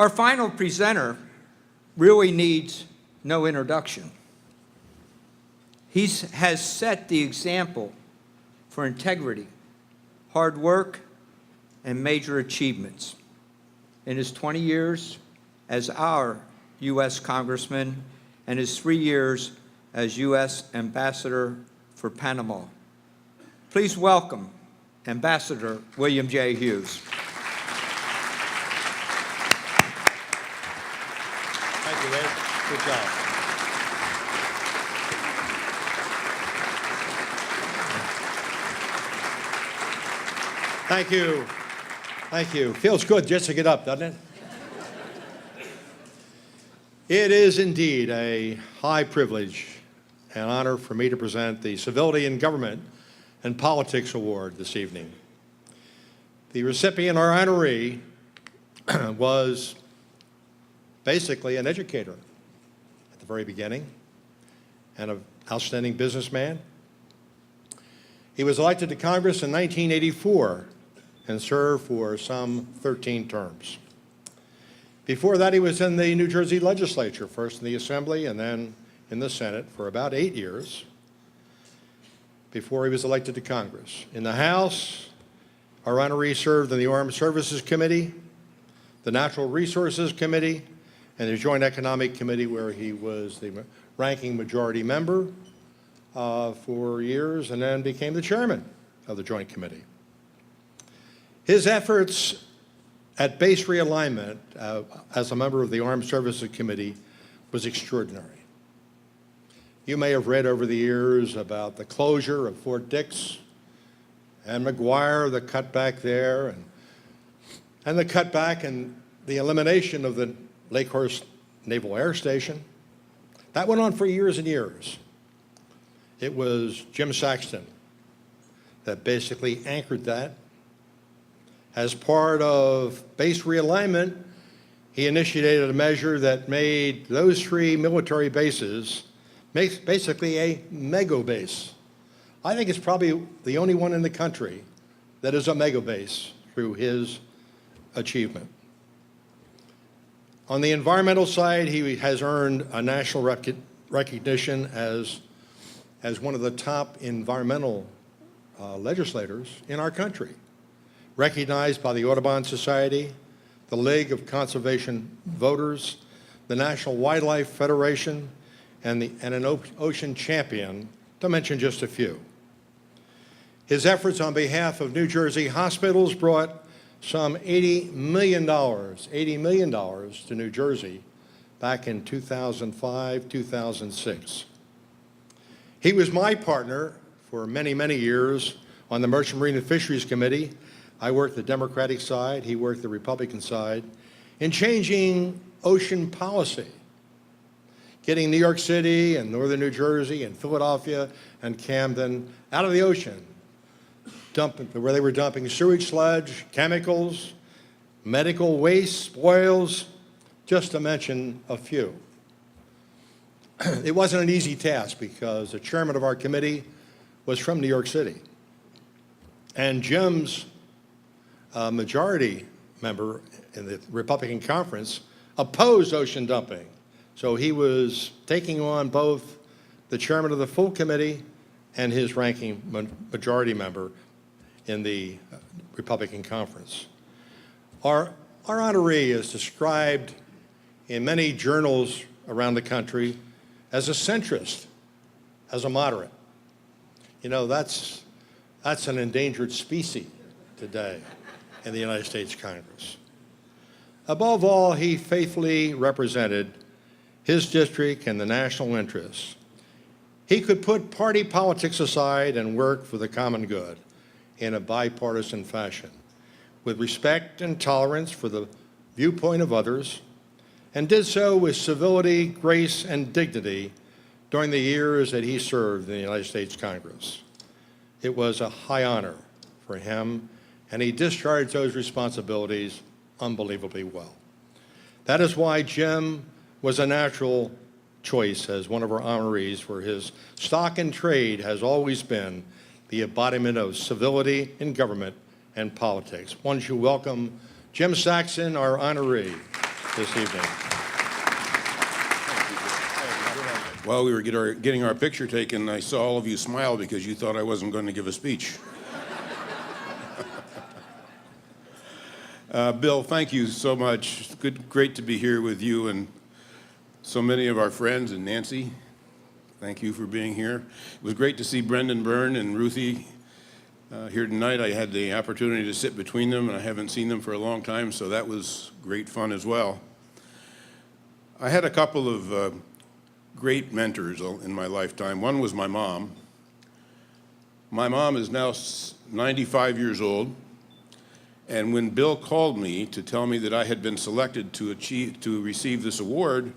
Our final presenter really needs no introduction. He has set the example for integrity, hard work, and major achievements. In his 20 years as our U.S. Congressman and his 3 years as U.S. Ambassador for Panama. Please welcome Ambassador William J. Hughes. Thank you, Ed. Good job. Thank you. Thank you. Feels good just to get up, doesn't it? It is indeed a high privilege and honor for me to present the Civility in Government and Politics Award this evening. The recipient, our honoree, was basically an educator at the very beginning and an outstanding businessman. He was elected to Congress in 1984 and served for some 13 terms. Before that, he was in the New Jersey legislature, first in the Assembly and then in the Senate for about 8 years before he was elected to Congress. In the House, our honoree served in the Armed Services Committee, the Natural Resources Committee, and the Joint Economic Committee, where he was the ranking majority member for years and then became the chairman of the Joint Committee. His efforts at base realignment as a member of the Armed Services Committee was extraordinary. You may have read over the years about the closure of Fort Dix and McGuire, the cutback there, and the cutback and the elimination of the Lakehurst Naval Air Station. That went on for years and years. It was Jim Saxton that basically anchored that. As part of base realignment, he initiated a measure that made those 3 military bases basically a mega base. I think it's probably the only one in the country that is a mega base through his achievement. On the environmental side, he has earned a national recognition as one of the top environmental legislators in our country, recognized by the Audubon Society, the League of Conservation Voters, the National Wildlife Federation, and an ocean champion, to mention just a few. His efforts on behalf of New Jersey hospitals brought some $80 million to New Jersey back in 2005, 2006. He was my partner for many, many years on the Merchant Marine and Fisheries Committee. I worked the Democratic side, he worked the Republican side, in changing ocean policy, getting New York City and northern New Jersey and Philadelphia and Camden out of the ocean, where they were dumping sewage sludge, chemicals, medical waste, spoils, just to mention a few. It wasn't an easy task because the chairman of our committee was from New York City. And Jim's majority member in the Republican conference opposed ocean dumping. So he was taking on both the chairman of the full committee and his ranking majority member in the Republican conference. Our honoree is described in many journals around the country as a centrist, as a moderate. You know, that's an endangered species today in the United States Congress. Above all, he faithfully represented his district and the national interests. He could put party politics aside and work for the common good in a bipartisan fashion, with respect and tolerance for the viewpoint of others, and did so with civility, grace, and dignity during the years that he served in the United States Congress. It was a high honor for him, and he discharged those responsibilities unbelievably well. That is why Jim was a natural choice as one of our honorees, for his stock in trade has always been the embodiment of civility in government and politics. Why don't you welcome Jim Saxton, our honoree. this evening. While we were getting our picture taken, I saw all of you smile because you thought I wasn't going to give a speech. Bill, thank you so much. Great to be here with you and so many of our friends, and Nancy, thank you for being here. It was great to see Brendan Byrne and Ruthie here tonight. I had the opportunity to sit between them, and I haven't seen them for a long time, so that was great fun as well. I had a couple of great mentors in my lifetime. One was my mom. My mom is now 95 years old, and when Bill called me to tell me that I had been selected to receive this award,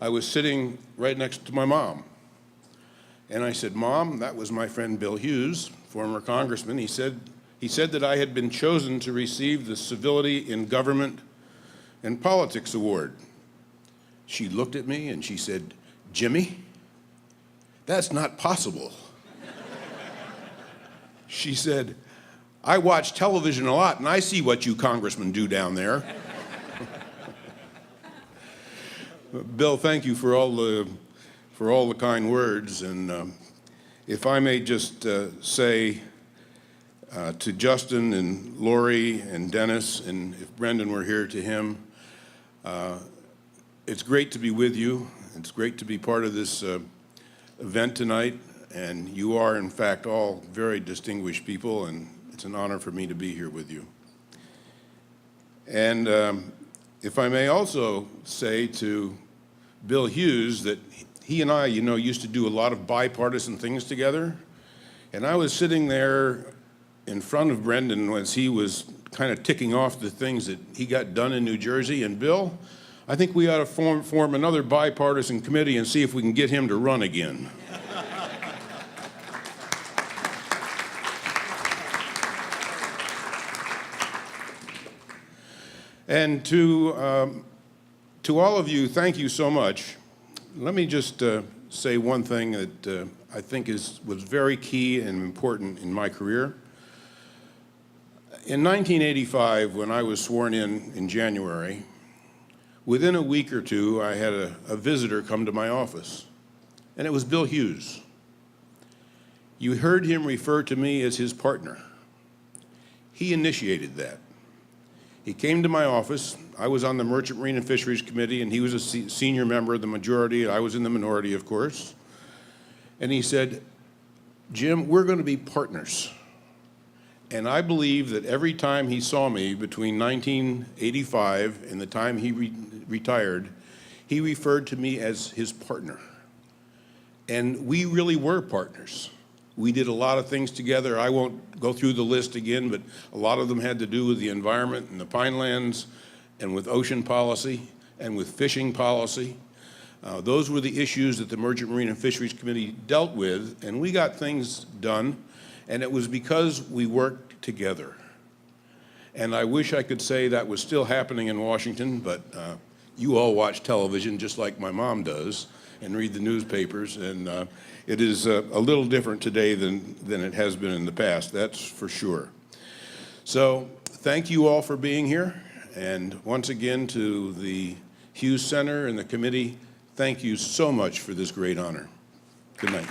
I was sitting right next to my mom. And I said, "Mom, that was my friend Bill Hughes, former congressman. He said that I had been chosen to receive the Civility in Government and Politics Award." She looked at me and she said, "Jimmy, that's not possible." She said, "I watch television a lot and I see what you congressmen do down there." Bill, thank you for all the kind words, and if I may just say to Justin and Lori and Dennis, and if Brendan were here, to him, it's great to be with you. It's great to be part of this event tonight, and you are, in fact, all very distinguished people, and it's an honor for me to be here with you. And if I may also say to Bill Hughes that he and I, used to do a lot of bipartisan things together, and I was sitting there in front of Brendan as he was kind of ticking off the things that he got done in New Jersey, and Bill, I think we ought to form another bipartisan committee and see if we can get him to run again. And to all of you, thank you so much. Let me just say one thing that I think was very key and important in my career. In 1985, when I was sworn in January, within a week or two, I had a visitor come to my office, and it was Bill Hughes. You heard him refer to me as his partner. He initiated that. He came to my office. I was on the Merchant Marine and Fisheries Committee, and he was a senior member of the majority. I was in the minority, of course. And he said, "Jim, we're going to be partners." And I believe that every time he saw me between 1985 and the time he retired, he referred to me as his partner. And we really were partners. We did a lot of things together. I won't go through the list again, but a lot of them had to do with the environment and the pinelands and with ocean policy and with fishing policy. Those were the issues that the Merchant Marine and Fisheries Committee dealt with, and we got things done, and it was because we worked together. And I wish I could say that was still happening in Washington, but you all watch television just like my mom does and read the newspapers, and it is a little different today than it has been in the past, that's for sure. So thank you all for being here, and once again to the Hughes Center and the committee, thank you so much for this great honor. Good night.